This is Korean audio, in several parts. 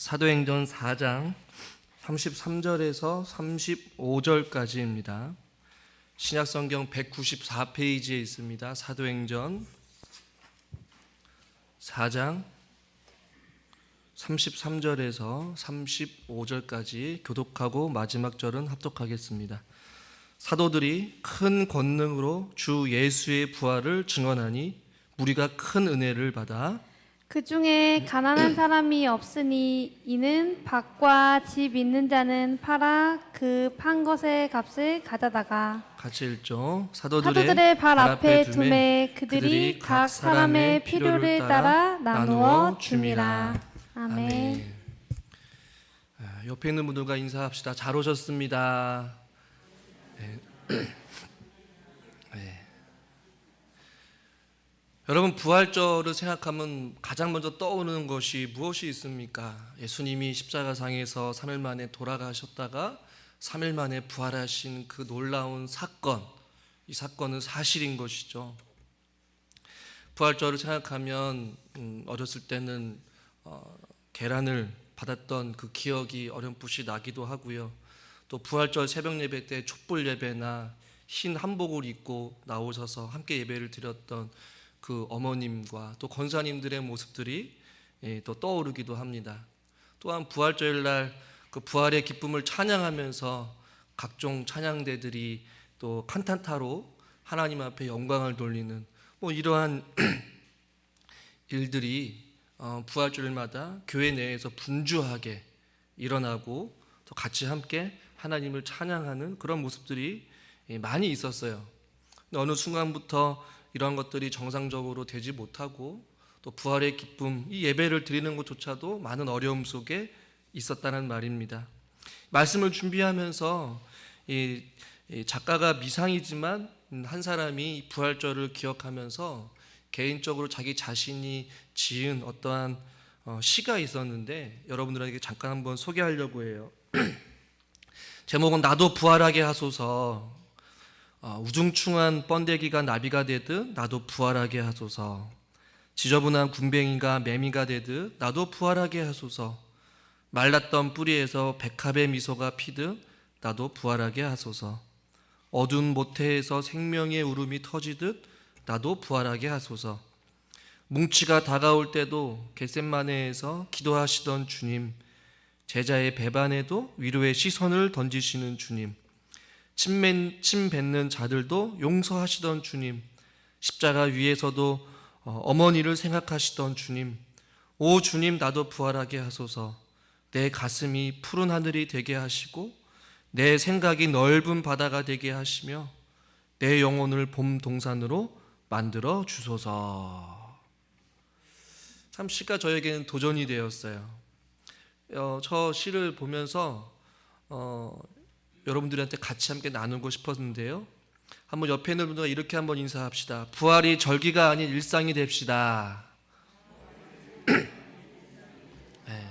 사도행전 4장 33절에서 35절까지입니다. 신약성경 194페이지에 있습니다. 사도행전 4장 33절에서 35절까지 교독하고 마지막 절은 합독하겠습니다. 사도들이 큰 권능으로 주 예수의 부활을 증언하니 무리가 큰 은혜를 받아 그 중에 가난한 사람이 없으니 이는 밭과 집 있는 자는 팔아 그 판 것의 값을 가져다가 같이 읽죠. 사도들의 발 앞에 두매 그들이 각 사람의 필요를 따라 나누어 줌이라. 아멘. 옆에 있는 분들과 인사합시다. 잘 오셨습니다. 네. 네. 여러분, 부활절을 생각하면 가장 먼저 떠오르는 것이 무엇이 있습니까? 예수님이 십자가상에서 3일 만에 돌아가셨다가 3일 만에 부활하신 그 놀라운 사건, 이 사건은 사실인 것이죠. 부활절을 생각하면 어렸을 때는 계란을 받았던 그 기억이 어렴풋이 나기도 하고요. 또 부활절 새벽 예배 때 촛불 예배나 흰 한복을 입고 나오셔서 함께 예배를 드렸던 그 어머님과 또 권사님들의 모습들이 또 떠오르기도 합니다. 또한 부활절 날 그 부활의 기쁨을 찬양하면서 각종 찬양대들이 또 칸탄타로 하나님 앞에 영광을 돌리는 이러한 일들이 부활절마다 교회 내에서 분주하게 일어나고 또 같이 함께 하나님을 찬양하는 그런 모습들이 많이 있었어요. 어느 순간부터 이런 것들이 정상적으로 되지 못하고 또 부활의 기쁨, 이 예배를 드리는 것조차도 많은 어려움 속에 있었다는 말입니다. 말씀을 준비하면서 이 작가가 미상이지만 한 사람이 부활절을 기억하면서 개인적으로 자기 자신이 지은 어떠한 시가 있었는데 여러분들에게 잠깐 한번 소개하려고 해요. 제목은 나도 부활하게 하소서. 우중충한 번데기가 나비가 되듯 나도 부활하게 하소서. 지저분한 군뱅이가 매미가 되듯 나도 부활하게 하소서. 말랐던 뿌리에서 백합의 미소가 피듯 나도 부활하게 하소서. 어두운 모태에서 생명의 울음이 터지듯 나도 부활하게 하소서. 뭉치가 다가올 때도 겟셋마네에서 기도하시던 주님, 제자의 배반에도 위로의 시선을 던지시는 주님, 침 뱉는 자들도 용서하시던 주님, 십자가 위에서도 어머니를 생각하시던 주님, 오 주님 나도 부활하게 하소서. 내 가슴이 푸른 하늘이 되게 하시고 내 생각이 넓은 바다가 되게 하시며 내 영혼을 봄 동산으로 만들어 주소서. 참 시가 저에게는 도전이 되었어요. 저 시를 보면서 여러분들한테 같이 함께 나누고 싶었는데요. 한번 옆에 있는 분들과 이렇게 한번 인사합시다. 부활이 절기가 아닌 일상이 됩시다. 네.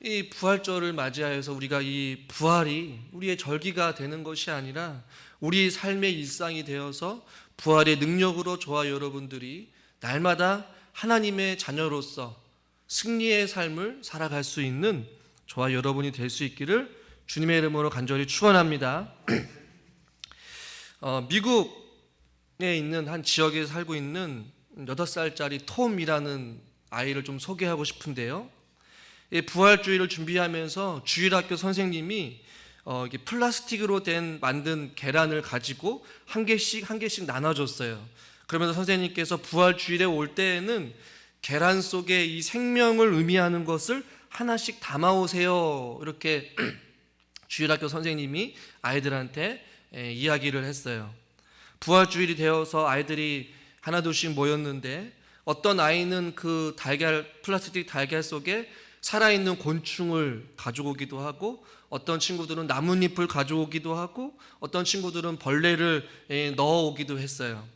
이 부활절을 맞이하여서 우리가 이 부활이 우리의 절기가 되는 것이 아니라 우리 삶의 일상이 되어서 부활의 능력으로 저와 여러분들이 날마다 하나님의 자녀로서 승리의 삶을 살아갈 수 있는 저와 여러분이 될 수 있기를 주님의 이름으로 간절히 축원합니다. 미국에 있는 한 지역에 살고 있는 8살짜리 톰이라는 아이를 좀 소개하고 싶은데요. 부활주의를 준비하면서 주일학교 선생님이 플라스틱으로 만든 계란을 가지고 한 개씩 나눠줬어요. 그러면서 선생님께서 부활주일에 올 때에는 계란 속에 이 생명을 의미하는 것을 하나씩 담아오세요. 이렇게 주일학교 선생님이 아이들한테 이야기를 했어요. 부활주일이 되어서 아이들이 하나둘씩 모였는데 어떤 아이는 그 플라스틱 달걀 속에 살아있는 곤충을 가져오기도 하고 어떤 친구들은 나뭇잎을 가져오기도 하고 어떤 친구들은 벌레를 넣어오기도 했어요.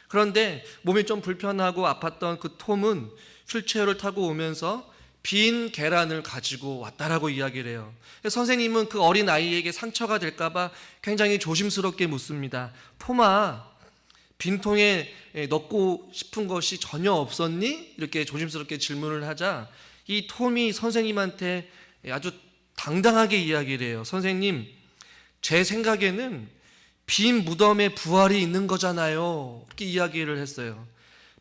그런데 몸이 좀 불편하고 아팠던 그 톰은 휠체어를 타고 오면서 빈 계란을 가지고 왔다라고 이야기를 해요. 선생님은 그 어린 아이에게 상처가 될까봐 굉장히 조심스럽게 묻습니다. 톰아, 빈통에 넣고 싶은 것이 전혀 없었니? 이렇게 조심스럽게 질문을 하자 이 톰이 선생님한테 아주 당당하게 이야기를 해요. 선생님, 제 생각에는 빈 무덤에 부활이 있는 거잖아요. 이렇게 이야기를 했어요.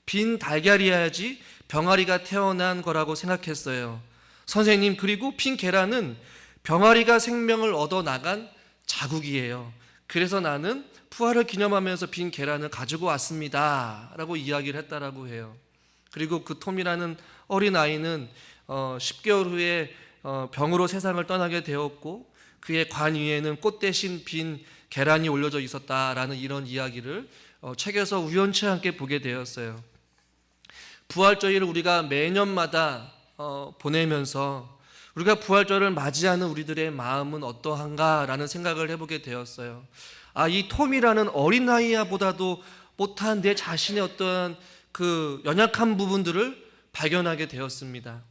빈 달걀이어야지 병아리가 태어난 거라고 생각했어요. 선생님, 그리고 빈 계란은 병아리가 생명을 얻어 나간 자국이에요. 그래서 나는 부활을 기념하면서 빈 계란을 가지고 왔습니다 라고 이야기를 했다라고 해요. 그리고 그 톰이라는 어린아이는 10개월 후에 병으로 세상을 떠나게 되었고, 그의 관 위에는 꽃 대신 빈 계란이 올려져 있었다라는 이런 이야기를 책에서 우연치 않게 보게 되었어요. 부활절을 우리가 매년마다 보내면서 우리가 부활절을 맞이하는 우리들의 마음은 어떠한가라는 생각을 해보게 되었어요. 이 톰이라는 어린아이보다도 못한 내 자신의 어떠한 그 연약한 부분들을 발견하게 되었습니다.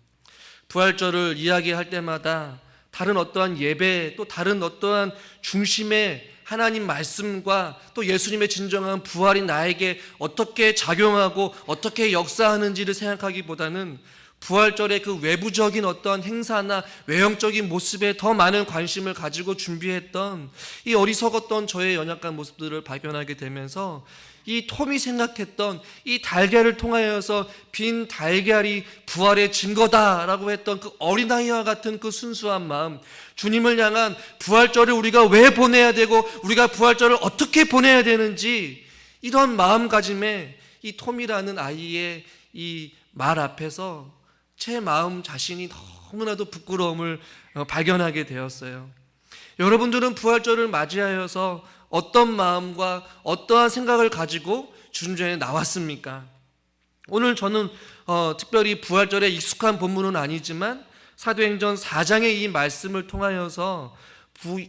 부활절을 이야기할 때마다 다른 어떠한 예배, 또 다른 어떠한 중심의 하나님 말씀과 또 예수님의 진정한 부활이 나에게 어떻게 작용하고 어떻게 역사하는지를 생각하기보다는 부활절의 그 외부적인 어떤 행사나 외형적인 모습에 더 많은 관심을 가지고 준비했던 이 어리석었던 저의 연약한 모습들을 발견하게 되면서 이 톰이 생각했던 이 달걀을 통하여서 빈 달걀이 부활의 증거다라고 했던 그 어린아이와 같은 그 순수한 마음, 주님을 향한 부활절을 우리가 왜 보내야 되고 우리가 부활절을 어떻게 보내야 되는지, 이런 마음가짐에 이 톰이라는 아이의 이 말 앞에서 제 마음 자신이 너무나도 부끄러움을 발견하게 되었어요. 여러분들은 부활절을 맞이하여서 어떤 마음과 어떠한 생각을 가지고 주님전에 나왔습니까? 오늘 저는 특별히 부활절에 익숙한 본문은 아니지만 사도행전 4장의 이 말씀을 통하여서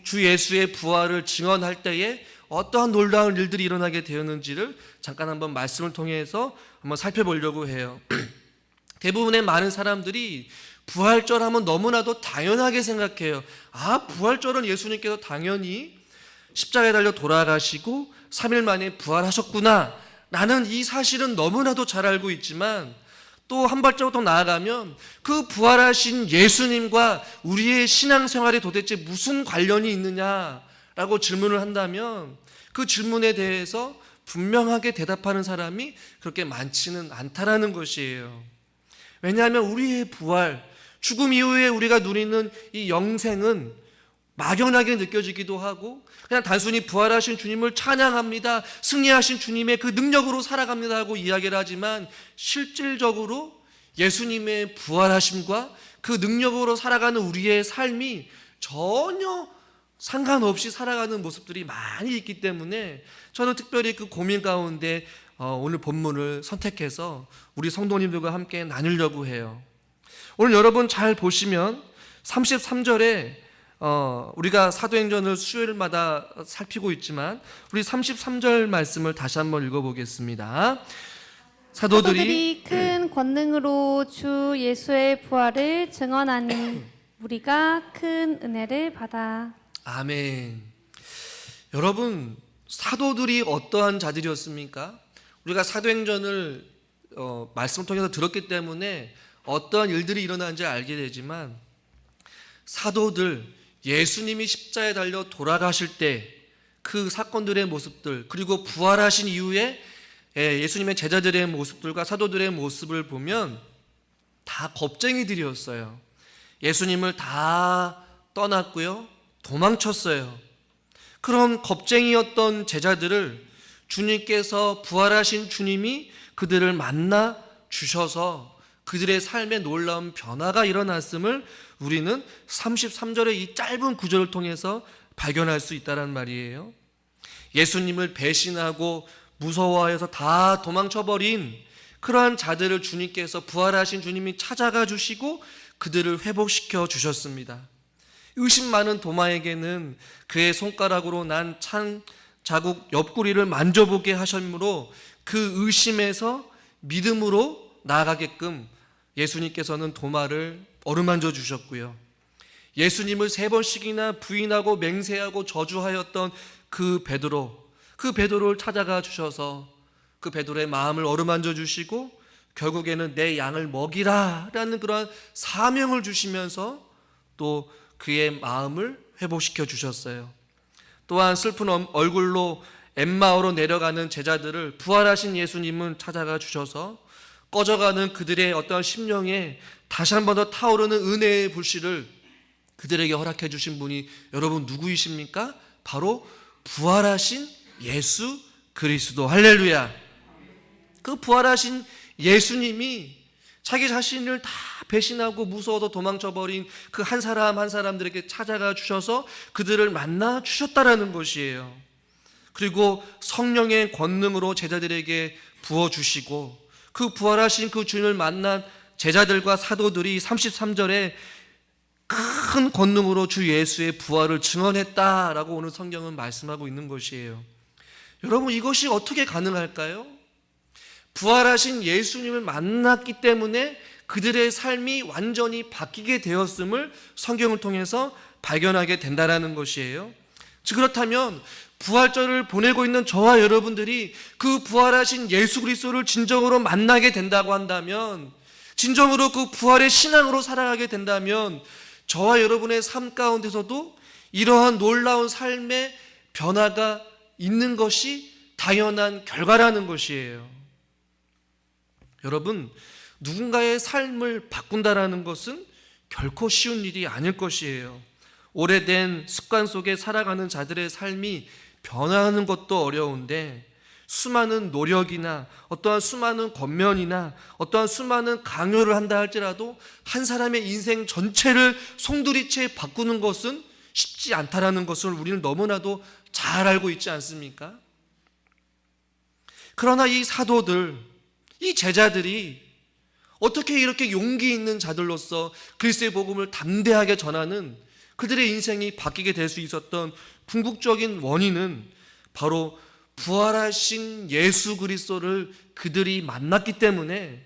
주 예수의 부활을 증언할 때에 어떠한 놀라운 일들이 일어나게 되었는지를 잠깐 한번 말씀을 통해서 한번 살펴보려고 해요. 대부분의 많은 사람들이 부활절 하면 너무나도 당연하게 생각해요. 부활절은 예수님께서 당연히 십자가에 달려 돌아가시고 3일 만에 부활하셨구나, 나는 이 사실은 너무나도 잘 알고 있지만, 또 한 발자국 더 나아가면 그 부활하신 예수님과 우리의 신앙생활에 도대체 무슨 관련이 있느냐라고 질문을 한다면 그 질문에 대해서 분명하게 대답하는 사람이 그렇게 많지는 않다라는 것이에요. 왜냐하면 우리의 부활, 죽음 이후에 우리가 누리는 이 영생은 막연하게 느껴지기도 하고, 그냥 단순히 부활하신 주님을 찬양합니다, 승리하신 주님의 그 능력으로 살아갑니다 하고 이야기를 하지만, 실질적으로 예수님의 부활하심과 그 능력으로 살아가는 우리의 삶이 전혀 상관없이 살아가는 모습들이 많이 있기 때문에 저는 특별히 그 고민 가운데 오늘 본문을 선택해서 우리 성도님들과 함께 나누려고 해요. 오늘 여러분 잘 보시면 33절에 우리가 사도행전을 수요일마다 살피고 있지만 우리 33절 말씀을 다시 한번 읽어보겠습니다. 사도들이 큰 권능으로 주 예수의 부활을 증언하니 우리가 큰 은혜를 받아. 아멘. 여러분, 사도들이 어떠한 자들이었습니까? 우리가 사도행전을 말씀을 통해서 들었기 때문에 어떠한 일들이 일어나는지 알게 되지만, 사도들, 예수님이 십자가에 달려 돌아가실 때 그 사건들의 모습들, 그리고 부활하신 이후에 예수님의 제자들의 모습들과 사도들의 모습을 보면 다 겁쟁이들이었어요. 예수님을 다 떠났고요, 도망쳤어요. 그런 겁쟁이였던 제자들을 주님께서, 부활하신 주님이 그들을 만나 주셔서 그들의 삶에 놀라운 변화가 일어났음을 우리는 33절의 이 짧은 구절을 통해서 발견할 수 있다는 말이에요. 예수님을 배신하고 무서워해서 다 도망쳐버린 그러한 자들을 주님께서, 부활하신 주님이 찾아가 주시고 그들을 회복시켜 주셨습니다. 의심 많은 도마에게는 그의 손가락으로 난 찬 자국 옆구리를 만져보게 하심으로 그 의심에서 믿음으로 나아가게끔 예수님께서는 도마를 어루만져 주셨고요. 예수님을 3번씩이나 부인하고 맹세하고 저주하였던 그 베드로를 찾아가 주셔서 그 베드로의 마음을 어루만져 주시고 결국에는 내 양을 먹이라 라는 그러한 사명을 주시면서 또 그의 마음을 회복시켜 주셨어요. 또한 슬픈 얼굴로 엠마오로 내려가는 제자들을 부활하신 예수님은 찾아가 주셔서 꺼져가는 그들의 어떤 심령에 다시 한 번 더 타오르는 은혜의 불씨를 그들에게 허락해 주신 분이 여러분 누구이십니까? 바로 부활하신 예수 그리스도. 할렐루야. 그 부활하신 예수님이 자기 자신을 다 배신하고 무서워서 도망쳐버린 그 한 사람 한 사람들에게 찾아가 주셔서 그들을 만나 주셨다라는 것이에요. 그리고 성령의 권능으로 제자들에게 부어주시고 그 부활하신 그 주님을 만난 제자들과 사도들이 33절에 큰 권능으로 주 예수의 부활을 증언했다라고 오늘 성경은 말씀하고 있는 것이에요. 여러분, 이것이 어떻게 가능할까요? 부활하신 예수님을 만났기 때문에 그들의 삶이 완전히 바뀌게 되었음을 성경을 통해서 발견하게 된다라는 것이에요. 즉, 그렇다면 부활절을 보내고 있는 저와 여러분들이 그 부활하신 예수 그리스도를 진정으로 만나게 된다고 한다면, 진정으로 그 부활의 신앙으로 살아가게 된다면 저와 여러분의 삶 가운데서도 이러한 놀라운 삶의 변화가 있는 것이 당연한 결과라는 것이에요. 여러분, 누군가의 삶을 바꾼다라는 것은 결코 쉬운 일이 아닐 것이에요. 오래된 습관 속에 살아가는 자들의 삶이 변화하는 것도 어려운데 수많은 노력이나 어떠한 수많은 권면이나 어떠한 수많은 강요를 한다 할지라도 한 사람의 인생 전체를 송두리째 바꾸는 것은 쉽지 않다라는 것을 우리는 너무나도 잘 알고 있지 않습니까? 그러나 이 사도들, 이 제자들이 어떻게 이렇게 용기 있는 자들로서 그리스도의 복음을 담대하게 전하는 그들의 인생이 바뀌게 될 수 있었던 궁극적인 원인은 바로 부활하신 예수 그리스도를 그들이 만났기 때문에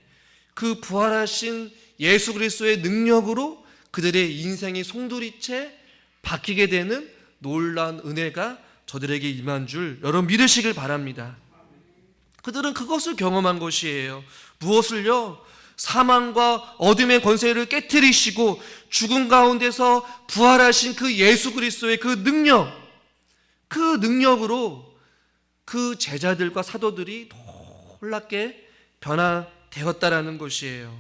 그 부활하신 예수 그리스도의 능력으로 그들의 인생이 송두리째 바뀌게 되는 놀라운 은혜가 저들에게 임한 줄 여러분 믿으시길 바랍니다. 그들은 그것을 경험한 것이에요. 무엇을요? 사망과 어둠의 권세를 깨트리시고 죽음 가운데서 부활하신 그 예수 그리스도의 그 능력으로 그 제자들과 사도들이 놀랍게 변화되었다라는 것이에요.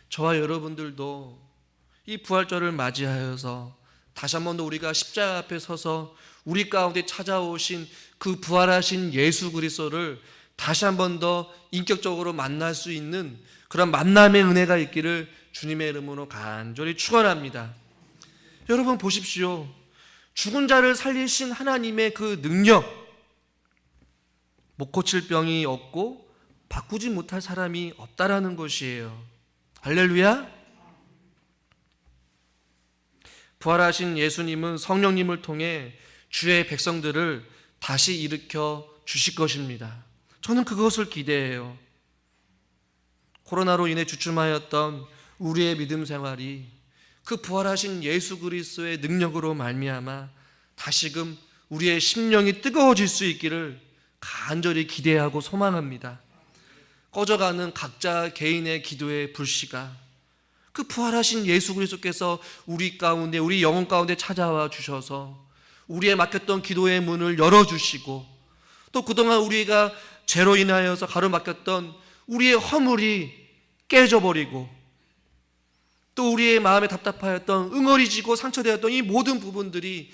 저와 여러분들도 이 부활절을 맞이하여서 다시 한 번 더 우리가 십자가 앞에 서서 우리 가운데 찾아오신 그 부활하신 예수 그리스도를 다시 한 번 더 인격적으로 만날 수 있는 그런 만남의 은혜가 있기를 주님의 이름으로 간절히 축원합니다. 여러분 보십시오. 죽은 자를 살리신 하나님의 그 능력, 못 고칠 병이 없고 바꾸지 못할 사람이 없다라는 것이에요. 할렐루야. 부활하신 예수님은 성령님을 통해 주의 백성들을 다시 일으켜 주실 것입니다. 저는 그것을 기대해요. 코로나로 인해 주춤하였던 우리의 믿음 생활이 그 부활하신 예수 그리스도의 능력으로 말미암아 다시금 우리의 심령이 뜨거워질 수 있기를 간절히 기대하고 소망합니다. 꺼져가는 각자 개인의 기도의 불씨가 그 부활하신 예수 그리스도께서 우리 가운데, 우리 영혼 가운데 찾아와 주셔서 우리의 막혔던 기도의 문을 열어주시고 또 그동안 우리가 죄로 인하여서 가로막혔던 우리의 허물이 깨져버리고 또 우리의 마음에 답답하였던 응어리지고 상처되었던 이 모든 부분들이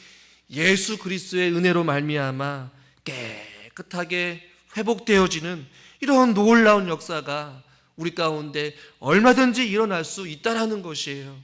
예수 그리스도의 은혜로 말미암아 깨끗하게 회복되어지는 이런 놀라운 역사가 우리 가운데 얼마든지 일어날 수 있다라는 것이에요.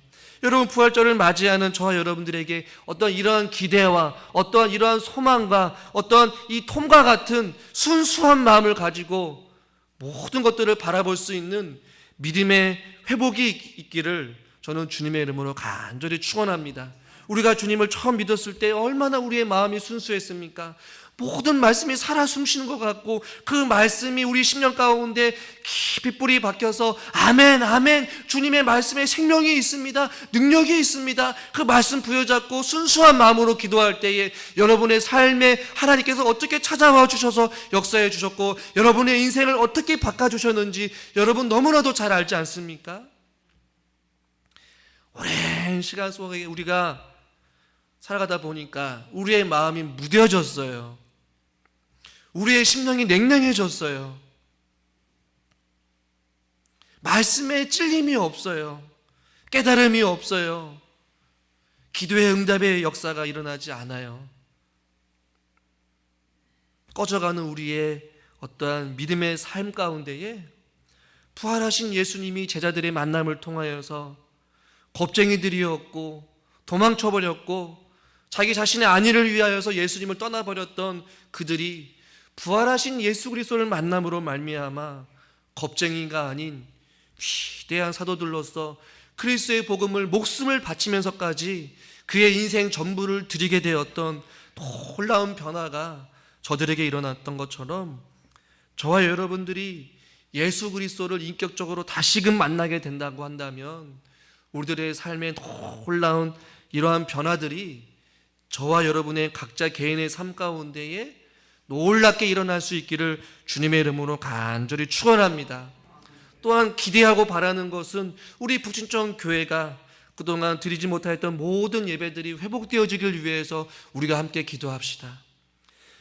여러분 부활절을 맞이하는 저와 여러분들에게 어떤 이러한 기대와 어떠한 이러한 소망과 어떠한 이 톰과 같은 순수한 마음을 가지고 모든 것들을 바라볼 수 있는 믿음의 회복이 있기를 저는 주님의 이름으로 간절히 축원합니다. 우리가 주님을 처음 믿었을 때 얼마나 우리의 마음이 순수했습니까? 모든 말씀이 살아 숨쉬는 것 같고 그 말씀이 우리 심령 가운데 깊이 뿌리 박혀서 아멘 아멘 주님의 말씀에 생명이 있습니다, 능력이 있습니다, 그 말씀 부여잡고 순수한 마음으로 기도할 때에 여러분의 삶에 하나님께서 어떻게 찾아와 주셔서 역사해 주셨고 여러분의 인생을 어떻게 바꿔주셨는지 여러분 너무나도 잘 알지 않습니까? 오랜 시간 속에 우리가 살아가다 보니까 우리의 마음이 무뎌졌어요. 우리의 심령이 냉랭해졌어요. 말씀에 찔림이 없어요. 깨달음이 없어요. 기도의 응답의 역사가 일어나지 않아요. 꺼져가는 우리의 어떠한 믿음의 삶 가운데에 부활하신 예수님이 제자들의 만남을 통하여서 겁쟁이들이었고 도망쳐버렸고 자기 자신의 안위를 위하여서 예수님을 떠나버렸던 그들이 부활하신 예수 그리스도를 만남으로 말미암아 겁쟁이가 아닌 위대한 사도들로서 그리스도의 복음을 목숨을 바치면서까지 그의 인생 전부를 드리게 되었던 놀라운 변화가 저들에게 일어났던 것처럼 저와 여러분들이 예수 그리스도를 인격적으로 다시금 만나게 된다고 한다면 우리들의 삶에 놀라운 이러한 변화들이 저와 여러분의 각자 개인의 삶 가운데에 놀랍게 일어날 수 있기를 주님의 이름으로 간절히 축원합니다. 또한 기대하고 바라는 것은 우리 북진청 교회가 그동안 드리지 못하였던 모든 예배들이 회복되어지길 위해서 우리가 함께 기도합시다.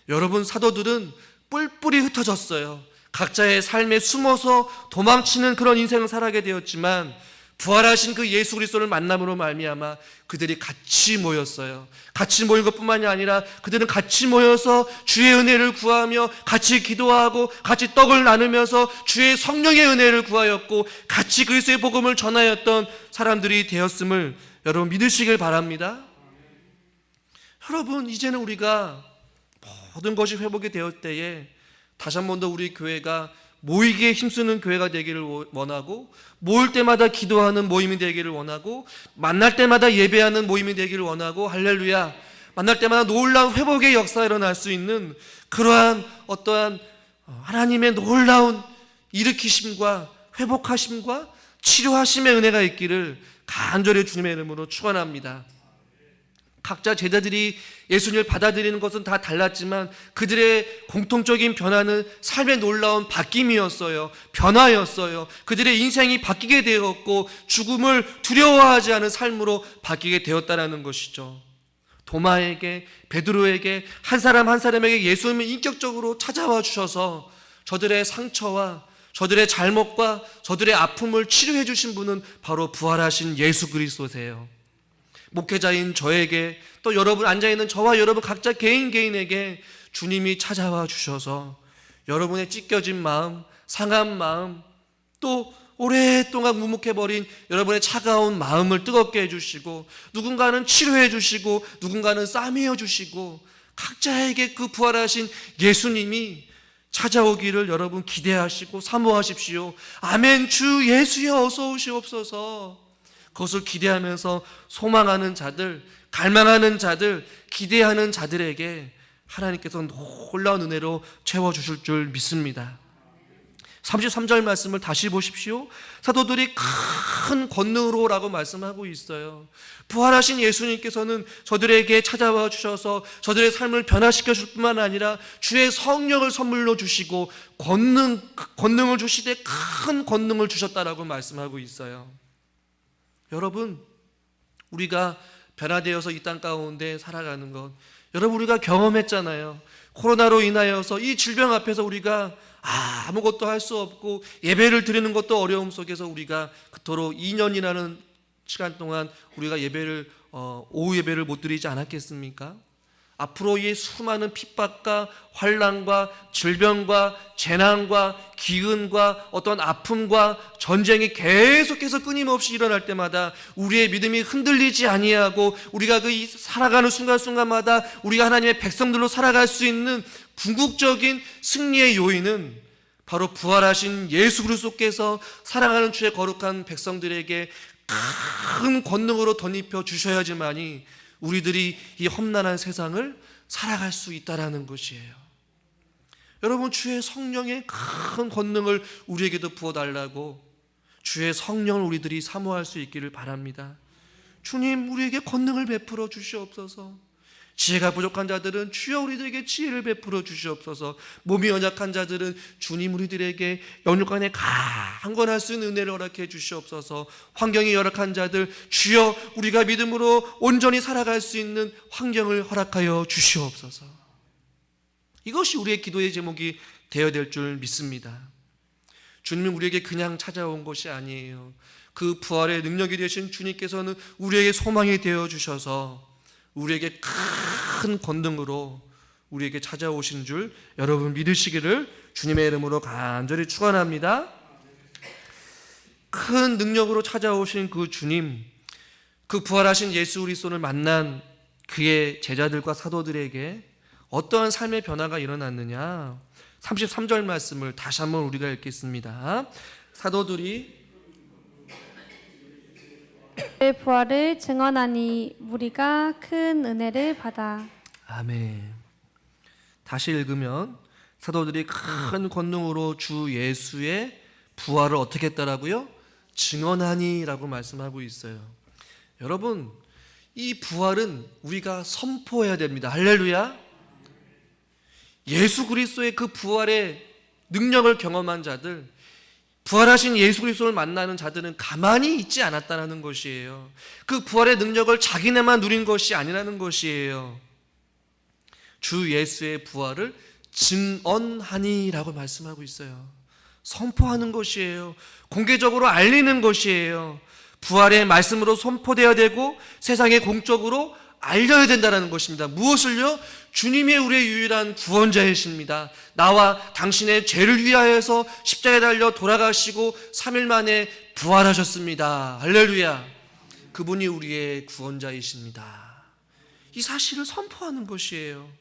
여러분, 사도들은 뿔뿔이 흩어졌어요. 각자의 삶에 숨어서 도망치는 그런 인생을 살아가게 되었지만 부활하신 그 예수 그리스도를 만남으로 말미암아 그들이 같이 모였어요. 같이 모인 것뿐만이 아니라 그들은 같이 모여서 주의 은혜를 구하며 같이 기도하고 같이 떡을 나누면서 주의 성령의 은혜를 구하였고 같이 그리스도의 복음을 전하였던 사람들이 되었음을 여러분 믿으시길 바랍니다. 여러분, 이제는 우리가 모든 것이 회복이 되었을 때에 다시 한 번 더 우리 교회가 모이기에 힘쓰는 교회가 되기를 원하고 모일 때마다 기도하는 모임이 되기를 원하고 만날 때마다 예배하는 모임이 되기를 원하고 할렐루야, 만날 때마다 놀라운 회복의 역사가 일어날 수 있는 그러한 어떠한 하나님의 놀라운 일으키심과 회복하심과 치료하심의 은혜가 있기를 간절히 주님의 이름으로 축원합니다. 각자 제자들이 예수님을 받아들이는 것은 다 달랐지만 그들의 공통적인 변화는 삶의 놀라운 바뀜이었어요. 변화였어요. 그들의 인생이 바뀌게 되었고 죽음을 두려워하지 않은 삶으로 바뀌게 되었다는 것이죠. 도마에게, 베드로에게, 한 사람 한 사람에게 예수님을 인격적으로 찾아와 주셔서 저들의 상처와 저들의 잘못과 저들의 아픔을 치료해 주신 분은 바로 부활하신 예수 그리스도세요. 목회자인 저에게 또 여러분 앉아있는 저와 여러분 각자 개인에게 주님이 찾아와 주셔서 여러분의 찢겨진 마음, 상한 마음, 또 오랫동안 묵묵해버린 여러분의 차가운 마음을 뜨겁게 해주시고 누군가는 치료해 주시고 누군가는 싸매어 주시고 각자에게 그 부활하신 예수님이 찾아오기를 여러분 기대하시고 사모하십시오. 아멘. 주 예수여 어서 오시옵소서. 그것을 기대하면서 소망하는 자들, 갈망하는 자들, 기대하는 자들에게 하나님께서 놀라운 은혜로 채워주실 줄 믿습니다. 33절 말씀을 다시 보십시오. 사도들이 큰 권능으로라고 말씀하고 있어요. 부활하신 예수님께서는 저들에게 찾아와 주셔서 저들의 삶을 변화시켜 줄 뿐만 아니라 주의 성령을 선물로 주시고 권능을 주시되 큰 권능을 주셨다라고 말씀하고 있어요. 여러분, 우리가 변화되어서 이 땅 가운데 살아가는 것, 여러분 우리가 경험했잖아요. 코로나로 인하여서 이 질병 앞에서 우리가 아무것도 할 수 없고 예배를 드리는 것도 어려움 속에서 우리가 그토록 2년이라는 시간 동안 우리가 예배를 오후 예배를 못 드리지 않았겠습니까? 앞으로 이 수많은 핍박과 환난과 질병과 재난과 기근과 어떤 아픔과 전쟁이 계속해서 끊임없이 일어날 때마다 우리의 믿음이 흔들리지 아니하고 우리가 그 살아가는 순간순간마다 우리가 하나님의 백성들로 살아갈 수 있는 궁극적인 승리의 요인은 바로 부활하신 예수 그리스도께서 사랑하는 주의 거룩한 백성들에게 큰 권능으로 덧입혀 주셔야지만이 우리들이 이 험난한 세상을 살아갈 수 있다라는 것이에요. 여러분, 주의 성령의 큰 권능을 우리에게도 부어달라고 주의 성령을 우리들이 사모할 수 있기를 바랍니다. 주님, 우리에게 권능을 베풀어 주시옵소서. 지혜가 부족한 자들은 주여 우리들에게 지혜를 베풀어 주시옵소서. 몸이 연약한 자들은 주님 우리들에게 영육간에 강건할 수 있는 은혜를 허락해 주시옵소서. 환경이 열악한 자들 주여 우리가 믿음으로 온전히 살아갈 수 있는 환경을 허락하여 주시옵소서. 이것이 우리의 기도의 제목이 되어야 될 줄 믿습니다. 주님은 우리에게 그냥 찾아온 것이 아니에요. 그 부활의 능력이 되신 주님께서는 우리에게 소망이 되어 주셔서 우리에게 큰 권능으로 우리에게 찾아오신 줄 여러분 믿으시기를 주님의 이름으로 간절히 축원합니다. 큰 능력으로 찾아오신 그 주님, 그 부활하신 예수 그리스도를 만난 그의 제자들과 사도들에게 어떠한 삶의 변화가 일어났느냐? 33절 말씀을 다시 한번 우리가 읽겠습니다. 사도들이 그의 부활을 증언하니 무리가 큰 은혜를 받아. 아멘. 다시 읽으면 사도들이 큰 권능으로 주 예수의 부활을 어떻게 했다라고요? 증언하니라고 말씀하고 있어요. 여러분, 이 부활은 우리가 선포해야 됩니다. 할렐루야. 예수 그리스도의 그 부활의 능력을 경험한 자들, 부활하신 예수 그리스도를 만나는 자들은 가만히 있지 않았다는 것이에요. 그 부활의 능력을 자기네만 누린 것이 아니라는 것이에요. 주 예수의 부활을 증언하니라고 말씀하고 있어요. 선포하는 것이에요. 공개적으로 알리는 것이에요. 부활의 말씀으로 선포되어야 되고 세상에 공적으로 알려야 된다는 것입니다. 무엇을요? 주님이 우리의 유일한 구원자이십니다. 나와 당신의 죄를 위하여서 십자가에 달려 돌아가시고 3일 만에 부활하셨습니다. 할렐루야. 그분이 우리의 구원자이십니다. 이 사실을 선포하는 것이에요.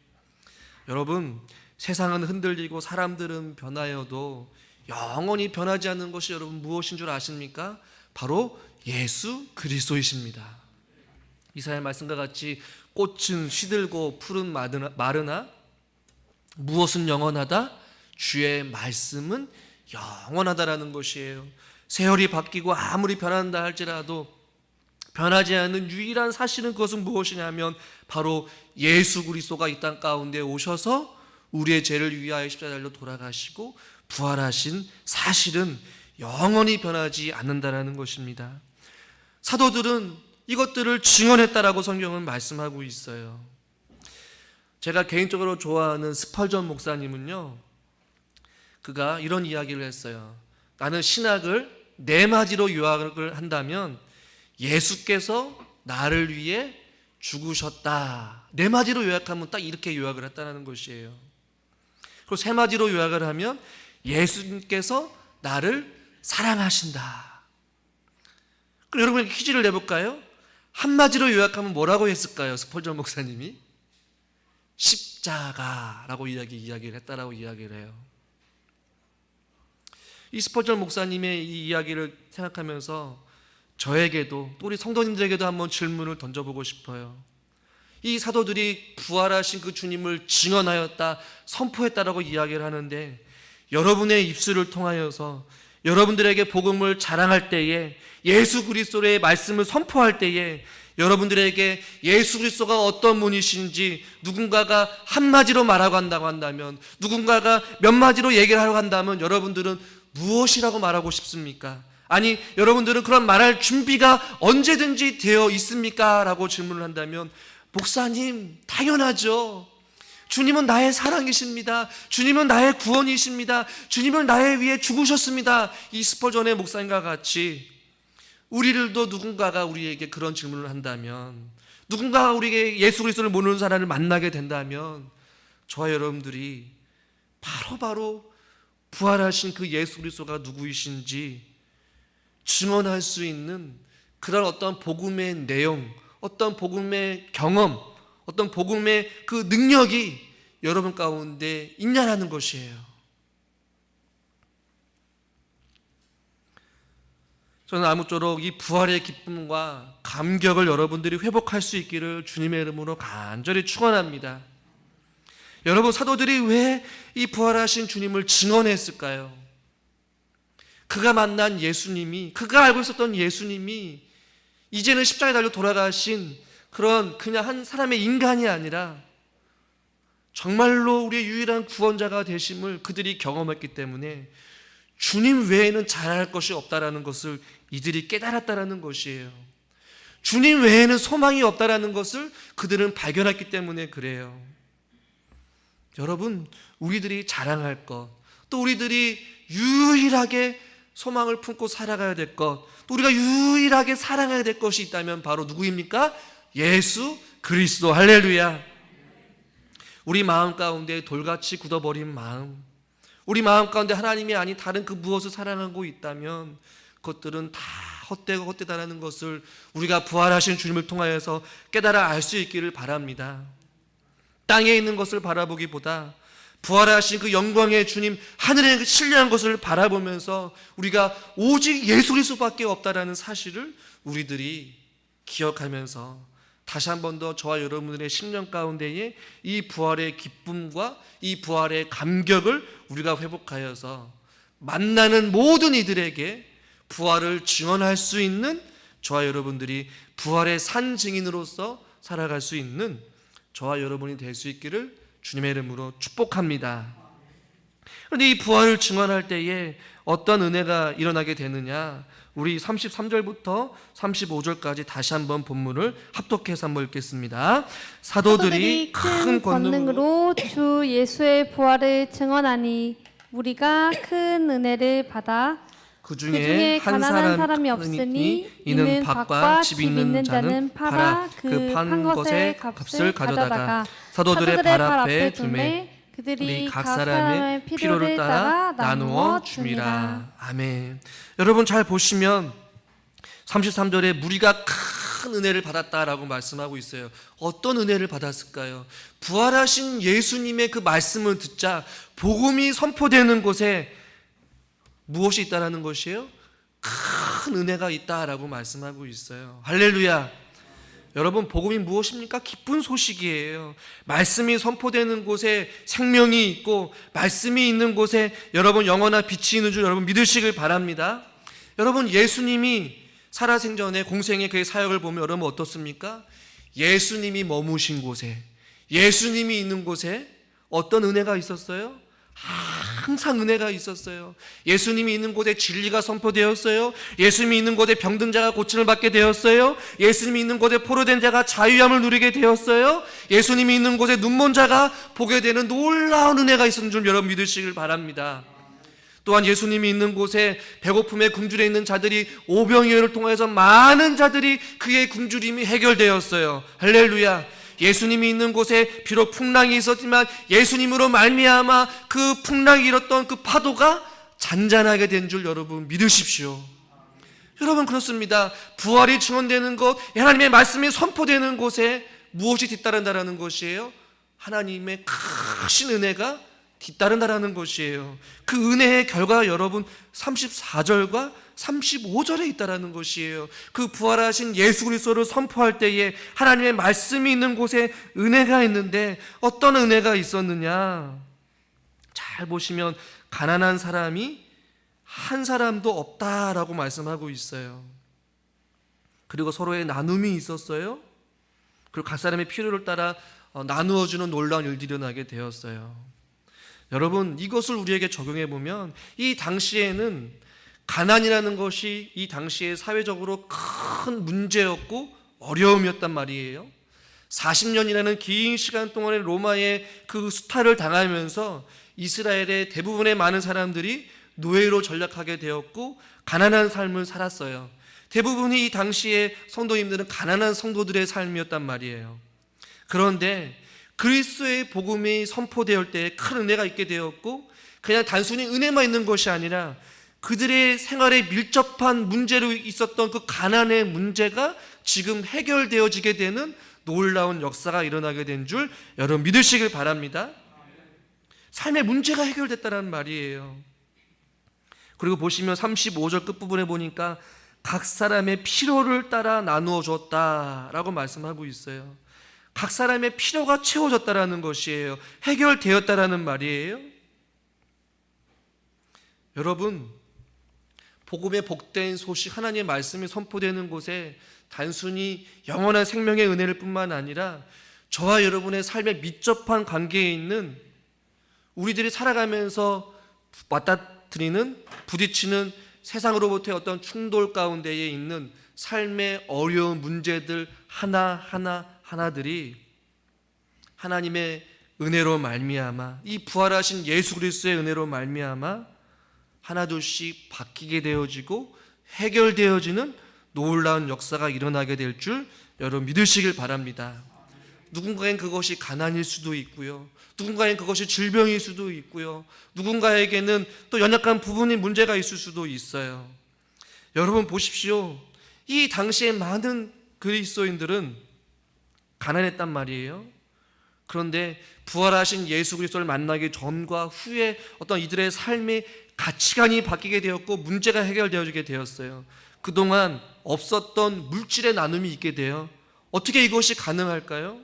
여러분, 세상은 흔들리고 사람들은 변하여도 영원히 변하지 않는 것이 여러분 무엇인 줄 아십니까? 바로 예수 그리스도이십니다. 이사야 말씀과 같이 꽃은 시들고 풀은 마르나 무엇은 영원하다? 주의 말씀은 영원하다라는 것이에요. 세월이 바뀌고 아무리 변한다 할지라도 변하지 않는 유일한 사실은 그것은 무엇이냐면 바로 예수 그리스도가 이 땅 가운데 오셔서 우리의 죄를 위하여 십자가에 달려 돌아가시고 부활하신 사실은 영원히 변하지 않는다라는 것입니다. 사도들은 이것들을 증언했다라고 성경은 말씀하고 있어요. 제가 개인적으로 좋아하는 스펄전 목사님은요, 그가 이런 이야기를 했어요. 나는 신학을 네 마디로 요약을 한다면 예수께서 나를 위해 죽으셨다. 네 마디로 요약하면 딱 이렇게 요약을 했다는 것이에요. 그리고 세 마디로 요약을 하면 예수님께서 나를 사랑하신다. 그럼 여러분에게 퀴즈를 내볼까요? 한마디로 요약하면 뭐라고 했을까요? 스펄전 목사님이 십자가라고 이야기를 했다라고 이야기를 해요. 이 스펄전 목사님의 이 이야기를 생각하면서 저에게도 또 우리 성도님들에게도 한번 질문을 던져보고 싶어요. 이 사도들이 부활하신 그 주님을 증언하였다, 선포했다라고 이야기를 하는데 여러분의 입술을 통하여서 여러분들에게 복음을 자랑할 때에 예수 그리스도의 말씀을 선포할 때에 여러분들에게 예수 그리스도가 어떤 분이신지 누군가가 한마디로 말하고 한다고 한다면, 누군가가 몇 마디로 얘기를 하려고 한다면 여러분들은 무엇이라고 말하고 싶습니까? 아니, 여러분들은 그런 말할 준비가 언제든지 되어 있습니까? 라고 질문을 한다면, 목사님, 당연하죠. 주님은 나의 사랑이십니다. 주님은 나의 구원이십니다. 주님은 나의 위해 죽으셨습니다. 이 스펄전의 목사님과 같이 우리들도 누군가가 우리에게 그런 질문을 한다면, 누군가가 우리에게 예수 그리스도를 모르는 사람을 만나게 된다면 저와 여러분들이 바로 부활하신 그 예수 그리스도가 누구이신지 증언할 수 있는 그런 어떤 복음의 내용, 어떤 복음의 경험, 어떤 복음의 그 능력이 여러분 가운데 있냐라는 것이에요. 저는 아무쪼록 이 부활의 기쁨과 감격을 여러분들이 회복할 수 있기를 주님의 이름으로 간절히 축원합니다. 여러분, 사도들이 왜 이 부활하신 주님을 증언했을까요? 그가 만난 예수님이, 그가 알고 있었던 예수님이 이제는 십자가에 달려 돌아가신 그런 그냥 한 사람의 인간이 아니라 정말로 우리의 유일한 구원자가 되심을 그들이 경험했기 때문에 주님 외에는 잘할 것이 없다라는 것을 이들이 깨달았다라는 것이에요. 주님 외에는 소망이 없다라는 것을 그들은 발견했기 때문에 그래요. 여러분, 우리들이 자랑할 것, 또 우리들이 유일하게 소망을 품고 살아가야 될 것, 또 우리가 유일하게 사랑해야 될 것이 있다면 바로 누구입니까? 예수 그리스도. 할렐루야. 우리 마음 가운데 돌같이 굳어버린 마음, 우리 마음 가운데 하나님이 아닌 다른 그 무엇을 사랑하고 있다면 그것들은 다 헛되고 헛되다라는 것을 우리가 부활하신 주님을 통하여서 깨달아 알 수 있기를 바랍니다. 땅에 있는 것을 바라보기보다 부활하신 그 영광의 주님, 하늘에 신뢰한 것을 바라보면서 우리가 오직 예수 그리스도밖에 없다라는 사실을 우리들이 기억하면서 다시 한 번 더 저와 여러분들의 심령 가운데에 이 부활의 기쁨과 이 부활의 감격을 우리가 회복하여서 만나는 모든 이들에게 부활을 증언할 수 있는 저와 여러분들이 부활의 산 증인으로서 살아갈 수 있는 저와 여러분이 될 수 있기를 주님의 이름으로 축복합니다. 그런데 이 부활을 증언할 때에 어떤 은혜가 일어나게 되느냐, 우리 33절부터 35절까지 다시 한번 본문을 합독해서 한번 읽겠습니다. 사도들이 큰 권능으로 주 예수의 부활을 증언하니 우리가 큰 은혜를 받아 그 중에 한 사람이 없으니 이는 밭과 집 있는 자는 팔아 그 판 것의 값을 가져다가 사도들의 발 앞에 두매 그들이 각 사람의 필요를 따라 나누어 줍니다. 아멘. 여러분, 잘 보시면 33절에 무리가 큰 은혜를 받았다라고 말씀하고 있어요. 어떤 은혜를 받았을까요? 부활하신 예수님의 그 말씀을 듣자 복음이 선포되는 곳에 무엇이 있다라는 것이에요? 큰 은혜가 있다라고 말씀하고 있어요. 할렐루야. 여러분, 복음이 무엇입니까? 기쁜 소식이에요. 말씀이 선포되는 곳에 생명이 있고 말씀이 있는 곳에 여러분 영원한 빛이 있는 줄 여러분 믿으시길 바랍니다. 여러분, 예수님이 살아생전에 공생의 그의 사역을 보면 여러분 어떻습니까? 예수님이 머무신 곳에, 예수님이 있는 곳에 어떤 은혜가 있었어요? 항상 은혜가 있었어요. 예수님이 있는 곳에 진리가 선포되었어요. 예수님이 있는 곳에 병든 자가 고침을 받게 되었어요. 예수님이 있는 곳에 포로된 자가 자유함을 누리게 되었어요. 예수님이 있는 곳에 눈먼 자가 보게 되는 놀라운 은혜가 있었는 줄 여러분 믿으시길 바랍니다. 또한 예수님이 있는 곳에 배고픔에 굶주려 있는 자들이 오병이어를 통해서 많은 자들이 그의 굶주림이 해결되었어요. 할렐루야. 예수님이 있는 곳에 비록 풍랑이 있었지만 예수님으로 말미암아 그 풍랑이 일었던 그 파도가 잔잔하게 된 줄 여러분 믿으십시오. 여러분, 그렇습니다. 부활이 증언되는 것, 하나님의 말씀이 선포되는 곳에 무엇이 뒤따른다라는 것이에요? 하나님의 크신 은혜가 뒤따른다라는 것이에요. 그 은혜의 결과가 여러분 34절과 35절에 있다라는 것이에요. 그 부활하신 예수 그리스도를 선포할 때에 하나님의 말씀이 있는 곳에 은혜가 있는데 어떤 은혜가 있었느냐? 잘 보시면 가난한 사람이 한 사람도 없다라고 말씀하고 있어요. 그리고 서로의 나눔이 있었어요. 그리고 각 사람의 필요를 따라 나누어주는 놀라운 일들이 일어나게 되었어요. 여러분, 이것을 우리에게 적용해 보면 이 당시에는 가난이라는 것이 이 당시에 사회적으로 큰 문제였고 어려움이었단 말이에요. 40년이라는 긴 시간 동안에 로마의 그 수탈을 당하면서 이스라엘의 대부분의 많은 사람들이 노예로 전락하게 되었고 가난한 삶을 살았어요. 대부분이 이 당시에 성도님들은 가난한 성도들의 삶이었단 말이에요. 그런데 그리스도의 복음이 선포되었을 때 큰 은혜가 있게 되었고 그냥 단순히 은혜만 있는 것이 아니라 그들의 생활에 밀접한 문제로 있었던 그 가난의 문제가 지금 해결되어지게 되는 놀라운 역사가 일어나게 된 줄 여러분 믿으시길 바랍니다. 삶의 문제가 해결됐다는 말이에요. 그리고 보시면 35절 끝부분에 보니까 각 사람의 필요를 따라 나누어 줬다라고 말씀하고 있어요. 각 사람의 필요가 채워졌다라는 것이에요. 해결되었다라는 말이에요. 여러분, 복음의 복된 소식, 하나님의 말씀이 선포되는 곳에 단순히 영원한 생명의 은혜를 뿐만 아니라 저와 여러분의 삶에 밀접한 관계에 있는, 우리들이 살아가면서 맞닥뜨리는, 부딪히는 세상으로부터의 어떤 충돌 가운데에 있는 삶의 어려운 문제들 하나하나들이 하나님의 은혜로 말미암아, 이 부활하신 예수 그리스도의 은혜로 말미암아 하나둘씩 바뀌게 되어지고 해결되어지는 놀라운 역사가 일어나게 될 줄 여러분 믿으시길 바랍니다. 누군가엔 그것이 가난일 수도 있고요, 누군가엔 그것이 질병일 수도 있고요, 누군가에게는 또 연약한 부분이 문제가 있을 수도 있어요. 여러분 보십시오. 이 당시에 많은 그리스도인들은 가난했단 말이에요. 그런데 부활하신 예수 그리스도를 만나기 전과 후에 어떤 이들의 삶의 가치관이 바뀌게 되었고 문제가 해결되어지게 되었어요. 그동안 없었던 물질의 나눔이 있게 돼요. 어떻게 이것이 가능할까요?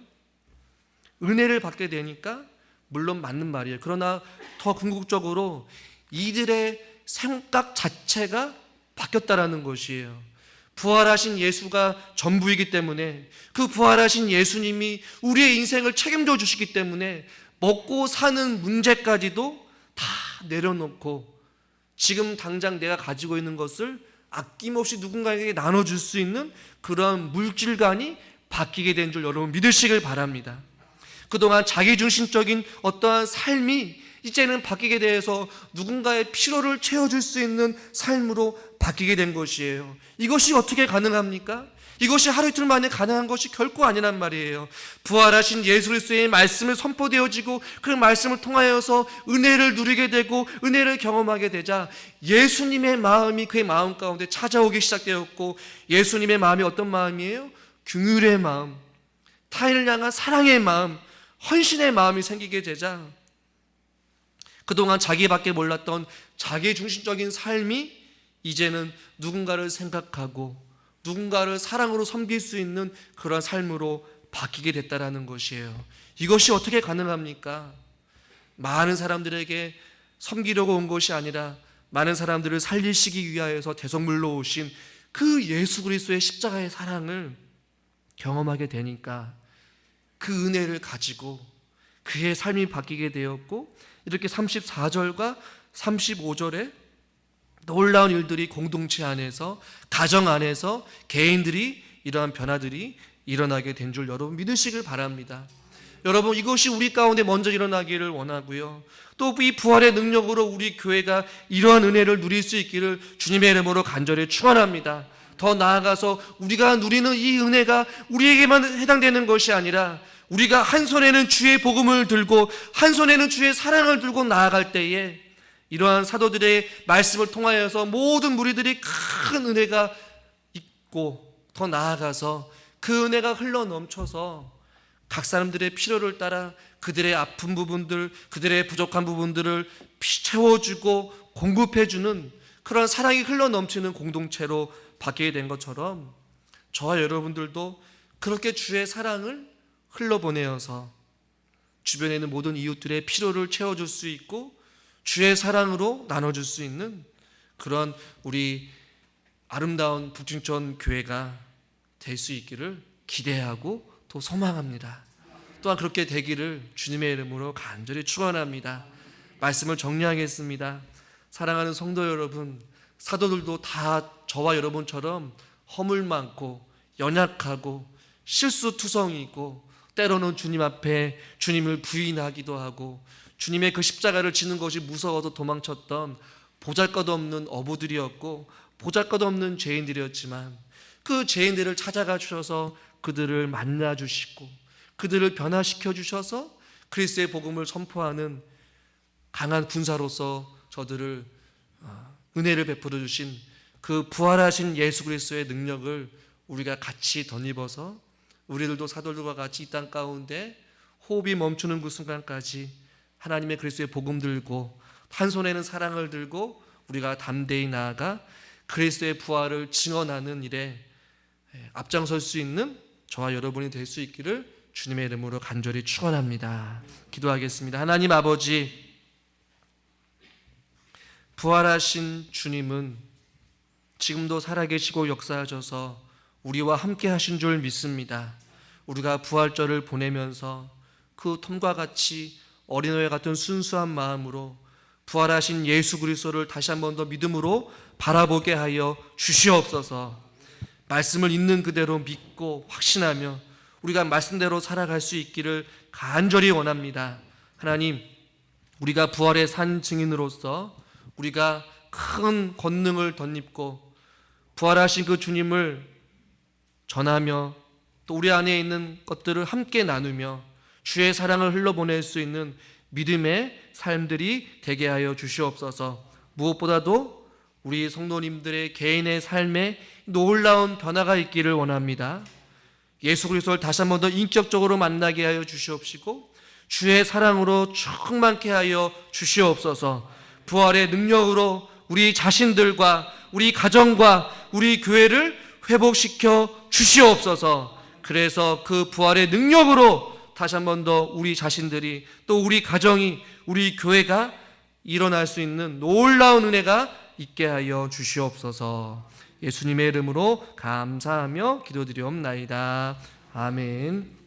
은혜를 받게 되니까 물론 맞는 말이에요. 그러나 더 궁극적으로 이들의 생각 자체가 바뀌었다라는 것이에요. 부활하신 예수가 전부이기 때문에, 그 부활하신 예수님이 우리의 인생을 책임져 주시기 때문에 먹고 사는 문제까지도 다 내려놓고 지금 당장 내가 가지고 있는 것을 아낌없이 누군가에게 나눠줄 수 있는 그런 물질관이 바뀌게 된 줄 여러분 믿으시길 바랍니다. 그동안 자기중심적인 어떠한 삶이 이제는 바뀌게 돼서 누군가의 필요를 채워줄 수 있는 삶으로 바뀌게 된 것이에요. 이것이 어떻게 가능합니까? 이것이 하루 이틀 만에 가능한 것이 결코 아니란 말이에요. 부활하신 예수 그리스도의 말씀을 선포되어지고 그 말씀을 통하여서 은혜를 누리게 되고 은혜를 경험하게 되자 예수님의 마음이 그의 마음 가운데 찾아오기 시작되었고, 예수님의 마음이 어떤 마음이에요? 긍휼의 마음, 타인을 향한 사랑의 마음, 헌신의 마음이 생기게 되자 그동안 자기밖에 몰랐던 자기중심적인 삶이 이제는 누군가를 생각하고 누군가를 사랑으로 섬길 수 있는 그런 삶으로 바뀌게 됐다라는 것이에요. 이것이 어떻게 가능합니까? 많은 사람들에게 섬기려고 온 것이 아니라 많은 사람들을 살리시기 위하여서 대속물로 오신 그 예수 그리스도의 십자가의 사랑을 경험하게 되니까 그 은혜를 가지고 그의 삶이 바뀌게 되었고, 이렇게 34절과 35절에 놀라운 일들이 공동체 안에서, 가정 안에서 개인들이 이러한 변화들이 일어나게 된 줄 여러분 믿으시길 바랍니다. 여러분, 이것이 우리 가운데 먼저 일어나기를 원하고요, 또 이 부활의 능력으로 우리 교회가 이러한 은혜를 누릴 수 있기를 주님의 이름으로 간절히 축원합니다. 더 나아가서 우리가 누리는 이 은혜가 우리에게만 해당되는 것이 아니라 우리가 한 손에는 주의 복음을 들고 한 손에는 주의 사랑을 들고 나아갈 때에 이러한 사도들의 말씀을 통하여서 모든 무리들이 큰 은혜가 있고, 더 나아가서 그 은혜가 흘러넘쳐서 각 사람들의 필요를 따라 그들의 아픈 부분들, 그들의 부족한 부분들을 채워주고 공급해주는 그런 사랑이 흘러넘치는 공동체로 바뀌게 된 것처럼 저와 여러분들도 그렇게 주의 사랑을 흘러보내어서 주변에 있는 모든 이웃들의 필요를 채워줄 수 있고 주의 사랑으로 나눠줄 수 있는 그런 우리 아름다운 북중천 교회가 될 수 있기를 기대하고 또 소망합니다. 또한 그렇게 되기를 주님의 이름으로 간절히 축원합니다. 말씀을 정리하겠습니다. 사랑하는 성도 여러분, 사도들도 다 저와 여러분처럼 허물 많고 연약하고 실수투성이고 때로는 주님 앞에 주님을 부인하기도 하고 주님의 그 십자가를 지는 것이 무서워서 도망쳤던 보잘것없는 어부들이었고 보잘것없는 죄인들이었지만 그 죄인들을 찾아가 주셔서 그들을 만나 주시고 그들을 변화시켜 주셔서 그리스도의 복음을 선포하는 강한 군사로서 저들을 은혜를 베풀어 주신 그 부활하신 예수 그리스도의 능력을 우리가 같이 덧입어서 우리들도 사도들과 같이 이 땅 가운데 호흡이 멈추는 그 순간까지 하나님의 그리스도의 복음 들고 한 손에는 사랑을 들고 우리가 담대히 나아가 그리스도의 부활을 증언하는 일에 앞장설 수 있는 저와 여러분이 될 수 있기를 주님의 이름으로 간절히 축원합니다. 기도하겠습니다. 하나님 아버지, 부활하신 주님은 지금도 살아계시고 역사하셔서 우리와 함께 하신 줄 믿습니다. 우리가 부활절을 보내면서 그 톰과 같이 어린아이 같은 순수한 마음으로 부활하신 예수 그리스도를 다시 한 번 더 믿음으로 바라보게 하여 주시옵소서. 말씀을 있는 그대로 믿고 확신하며 우리가 말씀대로 살아갈 수 있기를 간절히 원합니다. 하나님, 우리가 부활의 산 증인으로서 우리가 큰 권능을 덧입고 부활하신 그 주님을 전하며 또 우리 안에 있는 것들을 함께 나누며 주의 사랑을 흘러보낼 수 있는 믿음의 삶들이 되게 하여 주시옵소서. 무엇보다도 우리 성도님들의 개인의 삶에 놀라운 변화가 있기를 원합니다. 예수 그리스도를 다시 한 번 더 인격적으로 만나게 하여 주시옵시고 주의 사랑으로 충만케 하여 주시옵소서. 부활의 능력으로 우리 자신들과 우리 가정과 우리 교회를 회복시켜 주시옵소서. 그래서 그 부활의 능력으로 다시 한 번 더 우리 자신들이 또 우리 가정이 우리 교회가 일어날 수 있는 놀라운 은혜가 있게 하여 주시옵소서. 예수님의 이름으로 감사하며 기도드리옵나이다. 아멘.